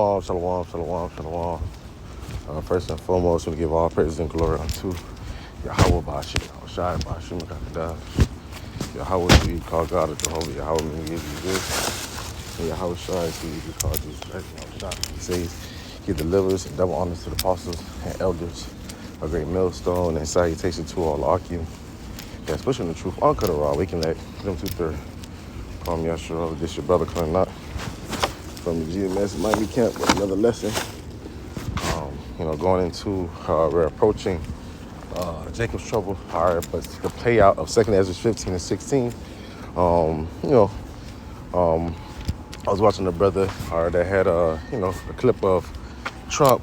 Shalom, shalom, shalom. First and foremost, we give all praise and glory unto Yahweh Bashim, Shai Bashim, Kakada. Yahweh, who you call God, or Jehovah, Yahweh, may give you this. And Yahweh Shai, who you call Jesus Christ, He says, He delivers and double honors to the apostles and elders, a great millstone and salutation to all Akim. That's pushing the truth on Kadarah. We can let them two-thirds. Call me Yashua, this your brother coming up from the GMS Miami camp with another lesson. Going into, we're approaching Jacob's trouble. All right, but the play out of 2nd Esdras 15 and 16. I was watching a brother that had, a clip of Trump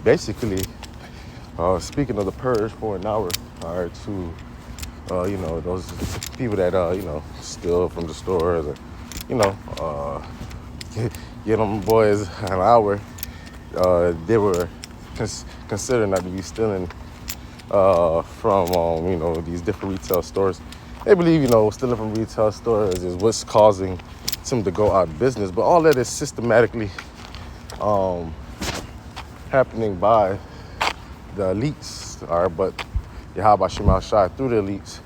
basically speaking of the purge for an hour, to, those people that, steal from the stores, or, get them boys an hour. They were considered not to be stealing from, these different retail stores. They believe, stealing from retail stores is what's causing them to go out of business. But all that is systematically happening by the elites, all right? But Yahweh Shema Shai through the elites,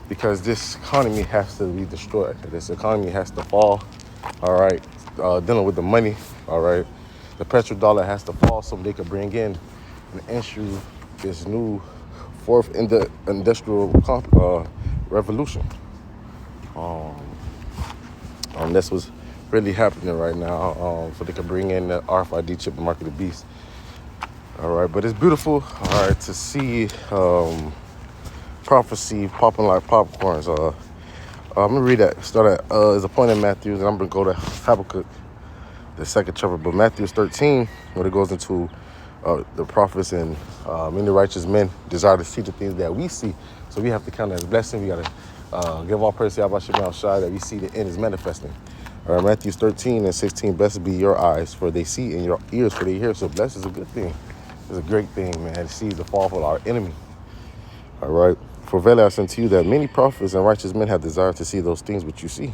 because this economy has to be destroyed. This economy has to fall, all right? Dealing with the money, all right? The petrodollar has to fall so they could bring in and issue this new fourth industrial revolution. That's what's really happening right now. So they can bring in the RFID chip and market the beast. All right, but it's beautiful, all right, to see prophecy popping like popcorns. I'm gonna read that. Start at is a point in Matthew, and I'm gonna go to Habakkuk, the second chapter. But Matthew 13, when it goes into the prophets and many righteous men desire to see the things that we see. So we have to count it as blessing. We gotta give all praise to Yahweh Shema Shai that we see the end is manifesting. All right, Matthew 13 and 16. Blessed be your eyes, for they see, and your ears, for they hear. So blessed is a good thing. It's a great thing, man, to see the fall of our enemy. All right. For verily I say unto you that many prophets and righteous men have desired to see those things which you see.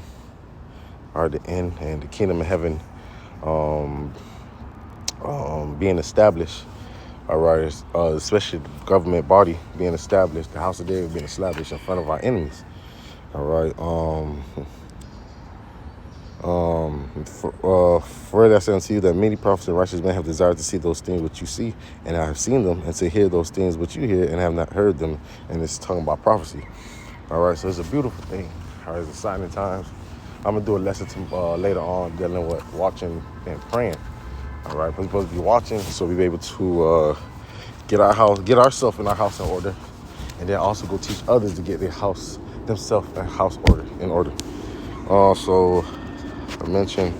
All right, the end and the kingdom of heaven being established. All right, especially the government body being established, the house of David being established in front of our enemies. All right. For that I say unto you that many prophets and righteous men have desired to see those things which you see, and I have seen them, and to hear those things which you hear, and have not heard them. And it's talking about prophecy. All right, so it's a beautiful thing. All right, it's exciting times. I'm gonna do a lesson later on dealing with watching and praying. All right, we're supposed to be watching, so we be able to get ourselves in our house in order, and then also go teach others to get themselves in house in order. So I mentioned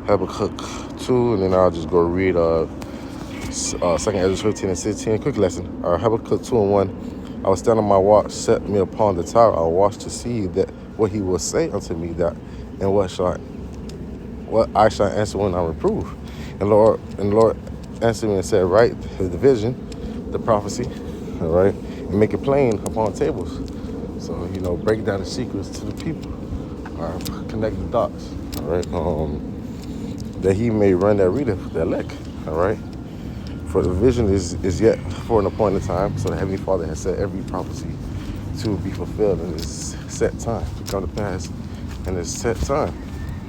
Habakkuk 2, and then I'll just go read 2nd Esdras 15 and 16. Quick lesson. Habakkuk 2 and 1. I was standing on my watch, set me upon the tower. I watched to see that what he will say unto me, that and what I shall answer when I reprove. And the Lord answered me and said, write the vision, the prophecy, all right, and make it plain upon tables. So, break down the secrets to the people. All right, connect the dots. All right, that he may run that readeth, the elect. All right, for the vision is yet for an appointed time. So the Heavenly Father has set every prophecy to be fulfilled in His set time, to come to pass in His set time.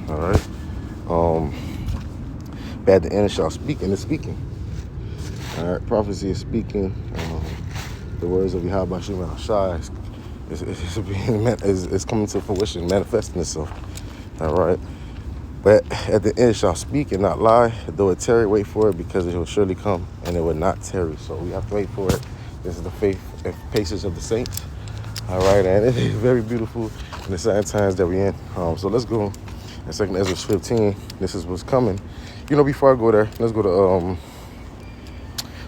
All right, but at the end it shall speak, and it's speaking. All right, prophecy is speaking. The words of Yahweh Shema Shai is coming to fruition, manifesting itself. All right. But at the end it shall speak and not lie. Though it tarry, wait for it, because it will surely come, and it will not tarry. So we have to wait for it. This is the faith and patience of the saints. All right, and it is very beautiful in the sad times that we're in. So let's go in 2nd Esdras 15. This is what's coming. Before I go there, let's go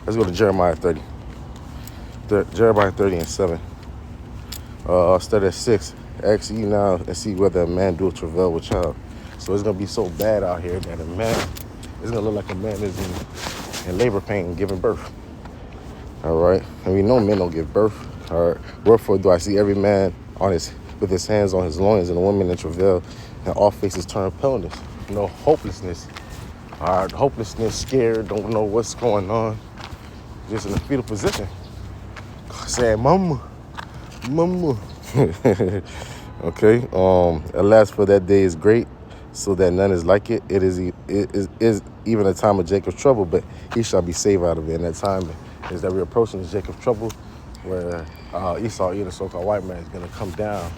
to Jeremiah 30. Jeremiah 30 and 7. I'll start at 6. Ask ye now and see whether a man do travail with child. So it's gonna be so bad out here that a man, it's gonna look like a man is in labor pain giving birth. All right, and we know men don't give birth. All right, wherefore do I see every man with his hands on his loins, and a woman in travail, and all faces turn paleness, hopelessness. Hopelessness, scared, don't know what's going on, just in a fetal position, saying, "Mama, mama." Okay. Alas, for that day is great, so that none is like it. It is even a time of Jacob's trouble, but he shall be saved out of it. And that time is that we're approaching the Jacob's trouble, where Esau, the so-called white man, is going to come down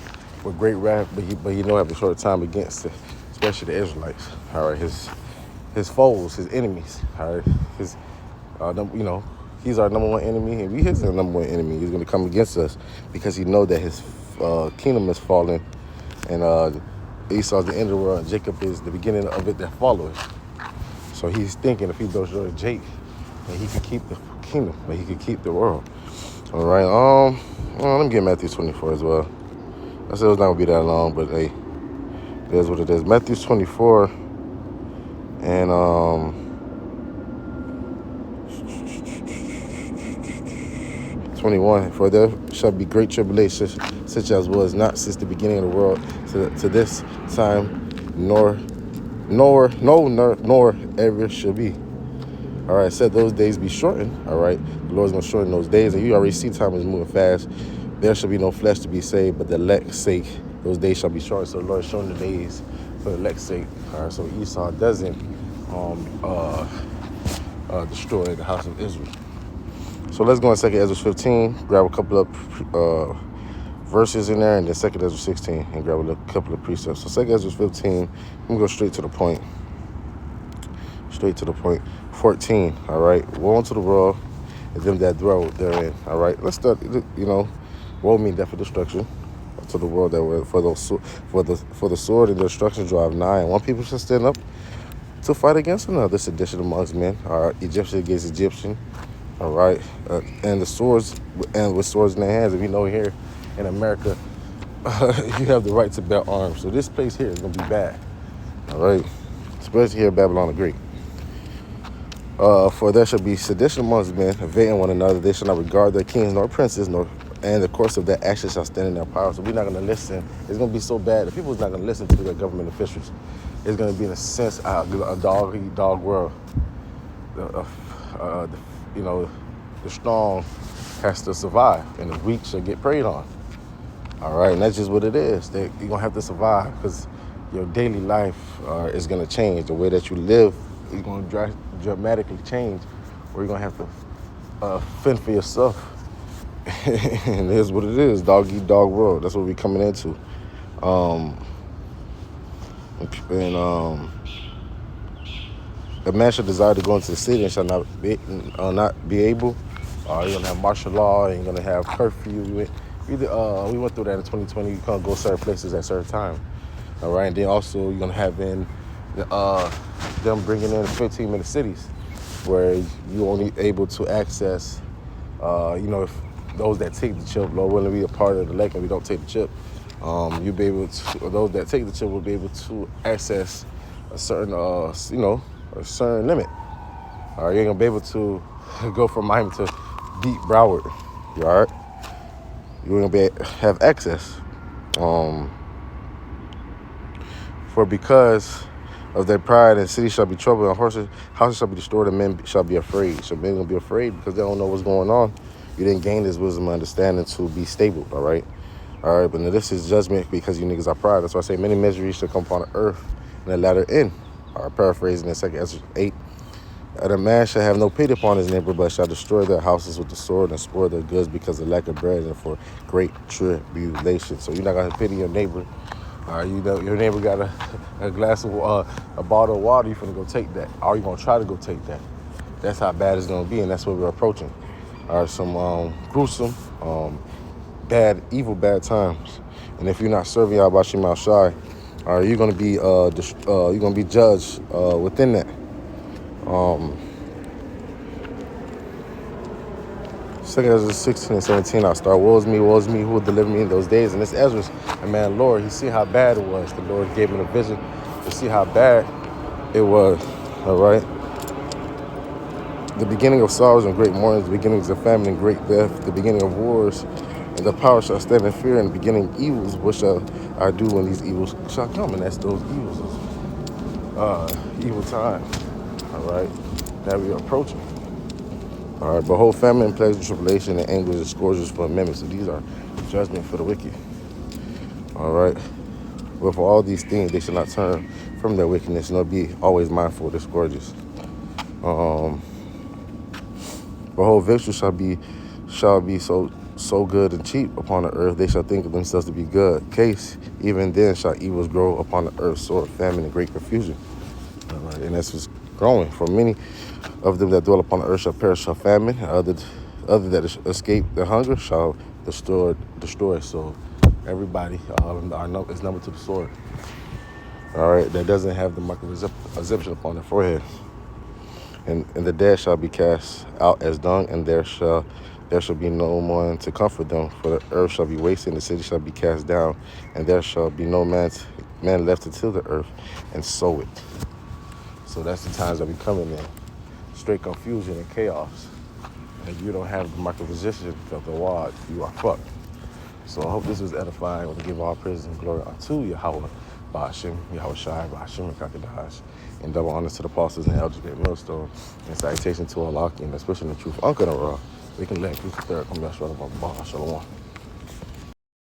with great wrath, but he don't have a short time against it, especially the Israelites. All right, his foes, his enemies. All right, he's our number one enemy, and we his number one enemy. He's going to come against us because he know that his kingdom is falling, and Esau's the end of the world, and Jacob is the beginning of it that follows. So he's thinking if he destroys Jake, that he could keep the kingdom, that he could keep the world. All right. Let me get Matthew 24 as well. I said it was not gonna be that long, but hey, it is what it is. Matthew 24 and 21. For there shall be great tribulation, such as was not since the beginning of the world to this time, nor ever shall be. All right, said those days be shortened. All right, the Lord's gonna shorten those days, and you already see time is moving fast. There shall be no flesh to be saved, but the elect's sake, those days shall be shortened. So the Lord is showing the days for the elect's sake. All right, so Esau doesn't destroy the house of Israel. So let's go in 2 Esdras 15, grab a couple of verses in there, and then 2 Esdras 16, and grab a couple of precepts. So 2 Esdras 15, I'm going to go straight to the point. 14, all right. Woe unto the world and them that dwell therein. All right, let's start. Woe mean death and destruction to the world that were for the sword and the destruction drive nigh, and one people shall stand up to fight against another, sedition amongst men. All right, Egyptian against Egyptian. All right, and the swords, and with swords in their hands. If you know, here in America, you have the right to bear arms. So this place here is gonna be bad. All right, especially here in Babylon the Great. For there shall be sedition amongst men, invading one another. They shall not regard their kings nor princes, and the course of their actions shall stand in their power. So we're not going to listen. It's going to be so bad. The people's not going to listen to their government officials. It's going to be, in a sense, a dog world. The strong has to survive, and the weak shall get preyed on. All right, and that's just what it is. You're going to have to survive, because your daily life is going to change. The way that you live is going to dramatically change, or you're going to have to fend for yourself. And here's what it is, dog eat dog world. That's what we're coming into. A man shall desire to go into the city and shall not be able. You're going to have martial law, and you're going to have curfew. We went through that in 2020. You can't go certain places at certain time. All right, and then also you're going to have them bringing in 15-minute cities, where you only able to access, if those that take the chip, Lord willing, be a part of the elect, and we don't take the chip, you'll be able to, or those that take the chip will be able to access a certain, a certain limit. You ain't gonna be able to go from Miami to beat Broward. You all right? You're gonna have access. For because of their pride, and cities shall be troubled, and houses shall be destroyed, and men shall be afraid. So men gonna be afraid because they don't know what's going on. You didn't gain this wisdom and understanding to be stable. All right, but now this is judgment because you niggas are pride. That's why I say many miseries shall come upon the earth in the latter end. Paraphrasing in 2 Esdras 8. And a man shall have no pity upon his neighbor, but shall destroy their houses with the sword and spoil their goods because of lack of bread and for great tribulation. So you're not gonna pity your neighbor. Your neighbor got a glass of a bottle of water. You're gonna go take that, or you're gonna try to go take that. That's how bad it's gonna be, and that's what we're approaching. Some gruesome, bad times. And if you're not serving Yahweh Shem Shai, you're gonna be judged within that. 2 Esdras 16 and 17, I'll start. Woe is me, who will deliver me in those days? And this Esdras, and man, Lord, he see how bad it was. The Lord gave him a vision to see how bad it was. All right. The beginning of sorrows and great mournings, the beginnings of famine and great death, the beginning of wars, and the power shall stand in fear, and the beginning of evils. What shall I do when these evils shall come? And that's those evils, evil times. All right, that we are approaching. All right, behold, famine, plagues, tribulation, and anguish, and scourges for amendments. So these are judgment for the wicked. All right. But for all these things, they shall not turn from their wickedness, nor be always mindful of the scourges. Behold, victuals shall be so good and cheap upon the earth, they shall think of themselves to be good. Case, even then shall evils grow upon the earth, sword, famine, and great confusion. All right, and that's what's growing. For many of them that dwell upon the earth shall perish of famine, and other that escape their hunger shall destroy. So everybody is numbered to the sword. All right, that doesn't have the mark of exemption upon their forehead. And the dead shall be cast out as dung, and there shall be no one to comfort them. For the earth shall be wasted, and the city shall be cast down, and there shall be no man left to till the earth and sow it. So that's the times that we coming in. Straight confusion and chaos. And if you don't have the mark of position of the wad, you are fucked. So I hope this was edifying. I want to give all praise and glory unto Yahweh, Ba'ashim, Yahweh Shai, Ba'ashim, and Kakadash. And double honors to the apostles and elders, great millstone. And salutation to Allah, and especially the truth. Uncle Ra, we can let Truth the Third come back, Shalom.